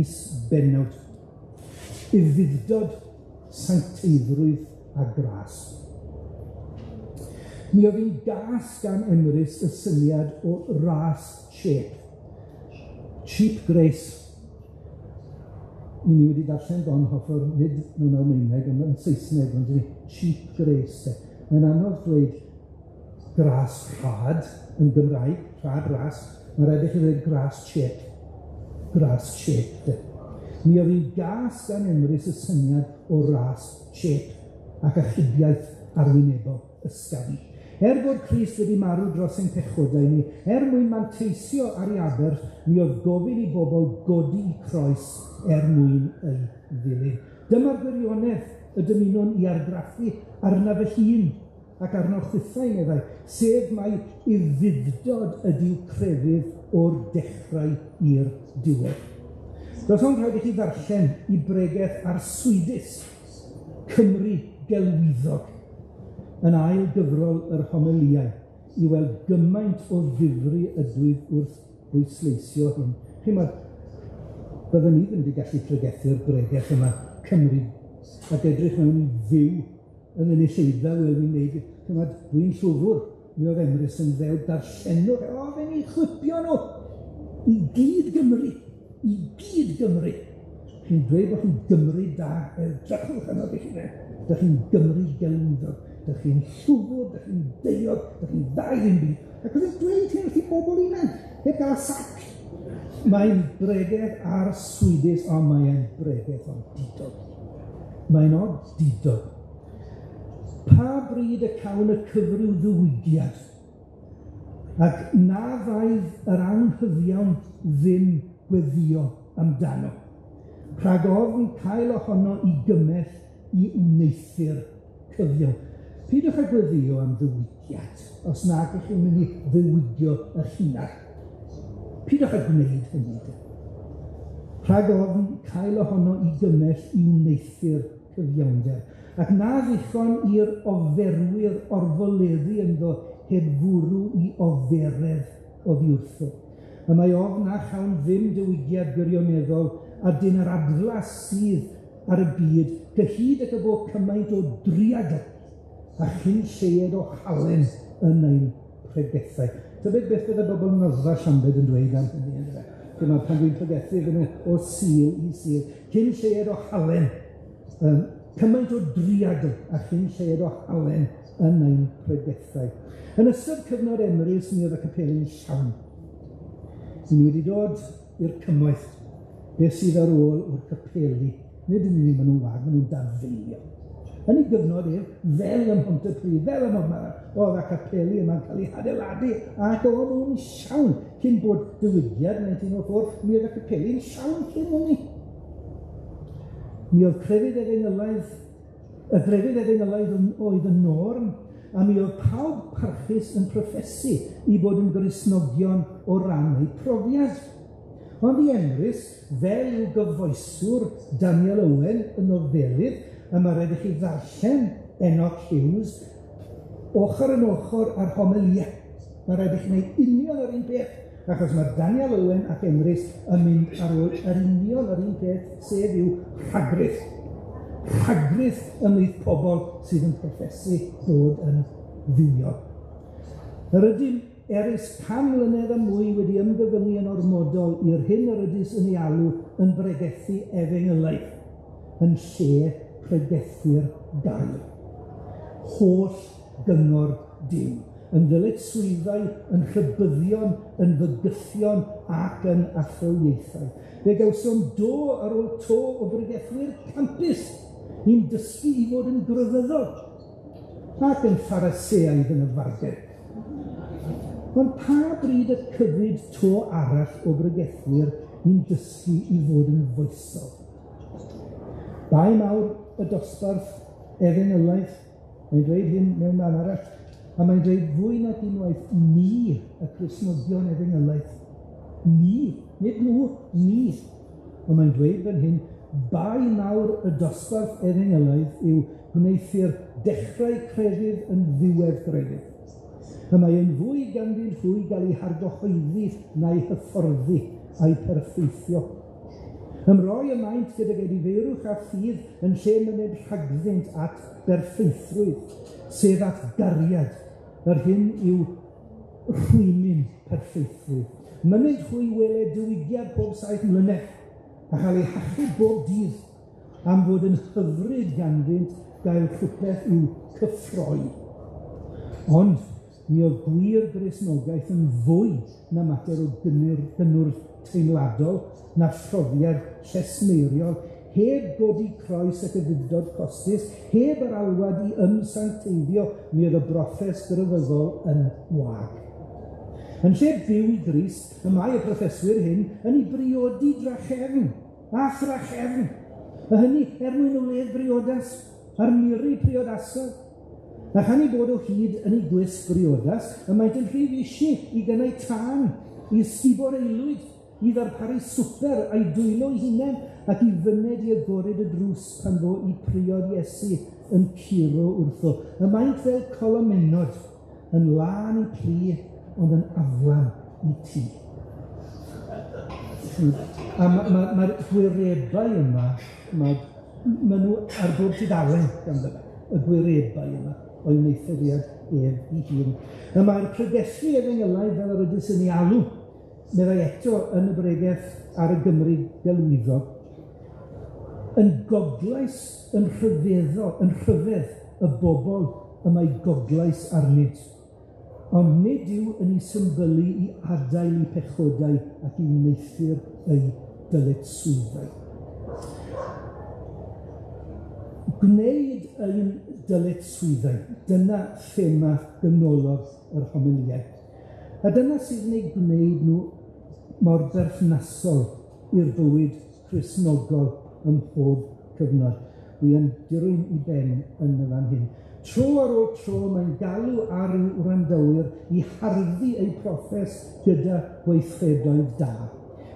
is-bennawd. Ufuddod, sancteiddrwydd a gras. Mi oedd hi'n gas gan Emrys y syniad o ras shape. Cheap grace. Ni wedi darllen Bonhoeffer, nid mewn Almaeneg, ond yn Saesneg, ond cheap grace. Mae'n anodd dweud gras rhad yn Gymraeg, rhad ras, mae'n rhaid I chi ddweud gras shape. Gras shape. Mi oedd hi'n gas gan Emrys y syniad o ras shape ac achubiaeth arwynebol ysgafn. Bod Crist wedi marw dros ein pechodau ni, mwyn manteisio ar ei aberth, mi oedd gofyn I bobl godi I croes mwyn ei ddilyn. Dyma'r gwirionedd y dymunwn I argraffu arnaf y hun ac arno chwythau meddai, sef mai ufuddod ydyw crefydd o'r dechrau i'r diwedd. Does ond rhaid I chi ddarllen I bregaeth arswydus, Cymru gelwyddog, yn ail gyfrol yr homiliau, I weld gymaint o ddifri ydwydd wrth bwysleisio hyn. Byddwn ni ddim wedi gallu pregethu'r bregaeth yma Cymru ac edrych mewn I fyw yn enilleidfa wel fi'n neud. Dwi'n llwfwr, mi oedd Emrys yn ddew darllenwch, fe ni chwipio nhw I gyd Gymru. Chi'n dweud bod chi'n Gymru da, drachwch yno beth chi'n dweud. Dych chi'n Gymru gelwyddog, dych chi'n llwfwr, dych chi'n deuog, dych chi'n dda I ddim byd. Ac oedd yn dweud hyn wrth I bobl ifanc, heb gael sac. Mae'n bregaeth arswydus, ond mae'n bregaeth oddidog. Mae'n oddidog. Pa bryd y cawn y cyfryw ddiwygiad, ac na faidd yr anghyfiawn ddim gweddio amdano. Rhag ofn cael ohono I gymell I wneithir cyfiawn. Pidwch â gweddio am ddiwygiad, os nag ych chi'n mynd I ddiwygio eich hunan. Pidwch â gwneud hynny. Rhag ofn cael ohono I gymell I wneithir cyfiawnder, ac na ddichon i'r oferwyr orfoleddu ynddo heb fwrw I oferedd o ddiwrthod. A mae ofn a chawn ddim diwygiad gwirioneddol a dyn yr adlas sydd ar y byd, gyhyd ac y bod cymaint o driad a chyn lleed o halen yn ein pregethau. Tybed beth bydd y bobl noddfa Siambed yn dweud am hynny, ynddo fe? Dyma pan dwi'n pregethu fy nhw o sil I sil, cyn lleed o halen, cymaint o driad a chyn lleed o halen yn ein pregethau. Yn ystod cyfnod Emrys, mi oedd y capeli'n llawn. Ni wedi dod i'r cymoedd, beth sydd ar ôl o'r capeli. Nid yn unig maen nhw'n wag, maen nhw'n dadfeilio. Yn ei gyfnod fel ym Mhontypridd, fel ym Mhontypridd, oedd y capeli yma'n cael ei adeiladu, ac oedd nhw'n llawn. Cyn bod diwygiad 1904, mi oedd y capeli'n llawn cyn hynny. Mi oedd crefydd efengylaidd oedd y norm, a mi oedd pawb parchus yn proffesu I bod yn Gristnogion o ran eu profiad. Ond I Emrys, fel yw gyfoeswr Daniel Owen yn nofelydd, a mae rhaid I chi ddarllen Enoch Hughes, ochr yn ochr ar homilia. Mae rhaid I chi wneud union yr un peth, achos mae Daniel Owen ac Emrys yn mynd ar ôl yr union yr un peth, sef yw rhagrydd. Rhagrydd ymlith pobl sydd yn proffesu bod yn ddiwiog. Yr ydym erys 100 mlynedd a mwy wedi ymgyfyngu yn ormodol i'r hyn yr ydys yn ei alw yn bregethu efengylaidd, yn lle pregethu'r gael. Holl gyngor Duw, yn ddylid swyddau, yn rhybyddion, yn fygythion ac yn athrowieithau. Fe gawsom do ar ôl to o bregethwyr campus, ni'n dysgu I fod yn grefyddol, ac yn phariseaidd yn y fargen. Ond pa bryd y cyfyd to arall o bregethwyr ni'n dysgu I fod yn foesol? Bai mawr y dosbarth efengylaidd, mae'n dweud hyn mewn man arall, a mae'n dweud fwy nag unwaith ni y Cristnogion efengylaidd, ni, nid nhw, ni. Ond mae'n dweud fan hyn, bai nawr y dosbarth efengylaidd yw gwneithio'r dechrau crefydd yn ddiwedd grefydd. A mae yn fwy ganddyn llwy gael ei hargyhoeddi na'i hyfforddi a'i perffeithio. Ymroi y maint gyda gedifeirwch a ffydd yn lle myned rhagddynt at berffeithrwydd, sef at gariad. Yr hyn yw rhwymin perffeithrwydd. Myned hwy weled diwygiad pob 7 mlynedd, a chael ei hachub bob dydd am fod yn hyfryd ganddynt gael rhywbeth i'w cyffroi. Ond mi oedd gwir Gristnogaeth yn fwy na mater o gynnwrf teimladol na phrofiad llesmeiriol, heb godi croes ac y fudod costus, heb yr alwad i ymsancteiddio mi oedd y broffes grefyddol yn wag. Yn lle byw i Grist, y mae y proffeswyr hyn yn ei briodi drachefn, a thrachefn, a hynny mwyn o ledd briodas, a'r miri priodasol. A chan i bod o hyd yn ei gwisg briodas, y mae'n yn rhyw eisiau i gynnau tân, i sgibo'r aelwyd, i ddarparu swper a'i dwylo ei hunain, ac i fyned i agored y drws pan fo i priod Iesu yn curo wrtho. Y mae'n fel colomenod, yn lan i pli, ond yn aflan i ti. A mae'r gwirebau yma, mae nhw ar bob tudalen ganddo fe, y gwirebau yma, o'i neithuriad ef ei hun. A mae'r pregethu efengylaidd fel yr ydys yn ei alw, meddai eto yn y bregeth ar y Gymru gelwyddog, yn goglais, yn rhyfedd y bobl y mae goglais arnynt. Ond nid yw yn ei symbylu i adael i pechodau ac i neithir ei dyletswyddau. Gwneud ein dyletswyddau, dyna thema gynolog yr homiliaid. A dyna sydd yn ei gwneud nhw mor berthnasol i'r bywyd Cristnogol ym mhob cyfnod. Dwi yn dirwyn i ben yn y fan hyn. Tro ar ôl tro mae'n galw ar ryw wrandawyr i harddu ei proffes gyda gweithredoedd da.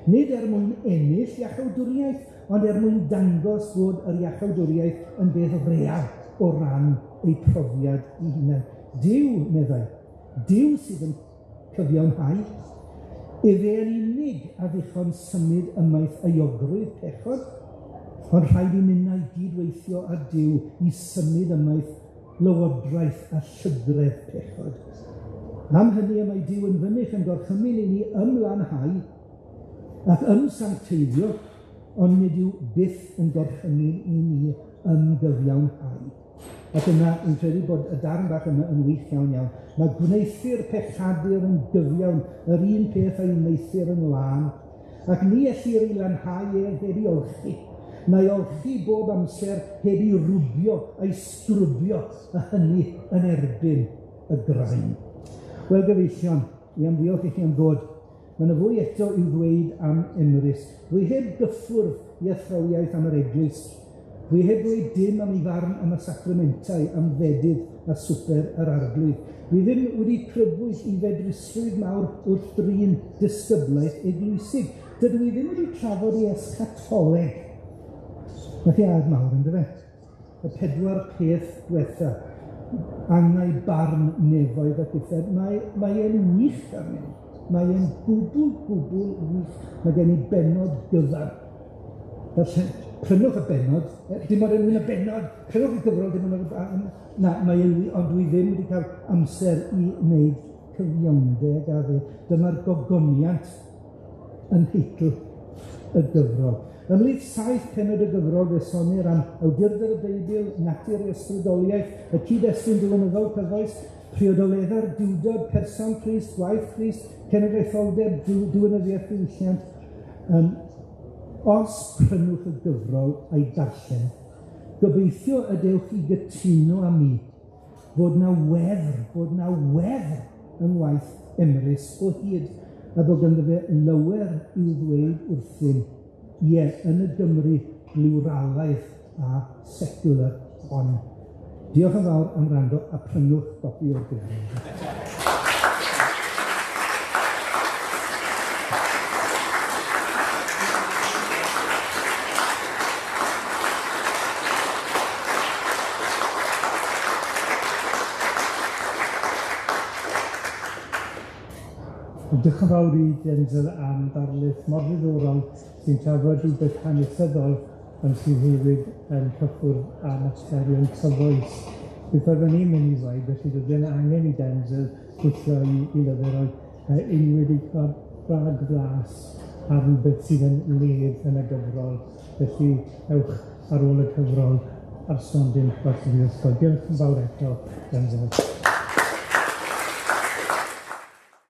Nid mwyn ennill iachawdwriaeth, ond mwyn dangos fod yr iachawdwriaeth yn beth real o ran ei profiad ei hunain. Dyw, meddai, Dyw sydd yn cyfiawnhau, efe yn unig a ddechon symud ymaith aiogrwydd pechod, ond rhaid i minnau gydweithio â Dyw i symud ymaith lywodraeth a llygredd pechod. Am hynny y mae Dyw yn fynnych yn gorchymyn i ni ymlanhau ac ymsancteiddio, ond nid yw byth yn gorchymyn i ni ymgyfiawnhau. Ac yna, yn credu bod y darn bach yma yn wych iawn. Mae gwneithir pechadur yn gyfiawn yr un peth a'i neithir yn lan, ac ni ellir i lanhau heb ei olchi. Neu olchi bob amser heb ei rwbio a'i sgrwbio, a hynny yn erbyn y graen. Wel, gyfeillion, i am ddiolch i chi am ddod. Mae yna fwy eto i'w ddweud am Emrys. Dwi heb gyffwrdd i athrawiaeth am yr eglwys. Dwi heb dweud dim am ei farn am y sacramentau, am fedydd a swper yr arglwydd. Dwi ddim wedi crybwyll i fedrusrwydd mawr wrth drin disgyblaeth eglwysig. Dydw i ddim wedi trafod i escatoleg. Mae chi ad mawr yn dyfe? Y 4 peth diwetha, angau barn nefoedd ac uffed, mae e'n wych arnyn. Mae e'n gwbl wych. Mae gen i benod gyfan. Felly, prynwch y benod, dim ond yn y benod, prynwch y gyfrol, dim ond na, mae e'n wych, ond dwi ddim wedi cael amser i wneud cyfiawndeg a fe. Dyma'r gogoniant yn heitl y gyfrol. Ymhlith 7 pennod y gyfrol fe sonir am awdurdod y Beibl, natur y ysbrydoliaeth, y cyd-destun diwynyddol cyfoes, priodoleddau'r diwdod, person Crist, gwaith Crist, cenedlaetholdeb, diwinyddiaeth diwylliant. Os prynwch y gyfrol a'i darllen, gobeithio y dewch i gytuno â mi fod na wefr yng ngwaith Emrys o hyd, a bod ganddo fe lawer i'w ddweud wrthyn, ie, yn y Gymru liwralaeth a secular hon. Diolch yn fawr am wrando a prynwch copi o'r gyfrol. Diolch yn fawr i Densil am darlith mor ddiddorol sy'n trafod rhywbeth hanesyddol yn sydd yn cyffwrdd â materion cyfoes. Beth oeddwn i'n mynd i ddweud, felly doedd ddim angen i Densil pwysio i lyfr oedd unwyd i cael brag flas ar rhywbeth sydd yn ledd yn y gyfrol. Felly ewch ar ôl y cyfrol ar stondin Prifysgol. Diolch yn fawr eto, Densil.